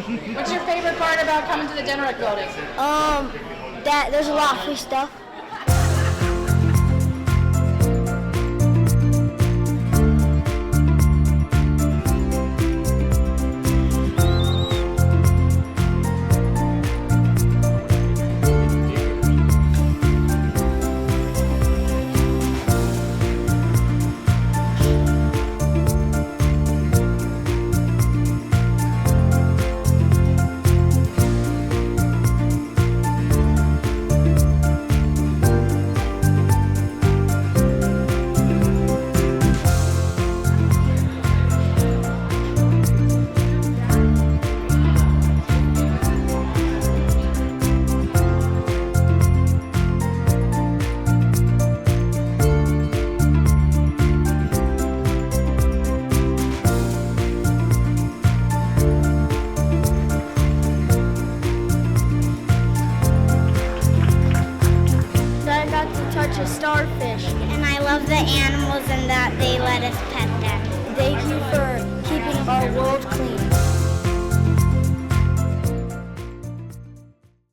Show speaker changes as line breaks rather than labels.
What's your favorite part about coming to the DNREC building?
That there's a lot of free stuff. I got to touch a starfish.
And I love the animals and that they let us pet them.
Thank you for keeping our world clean.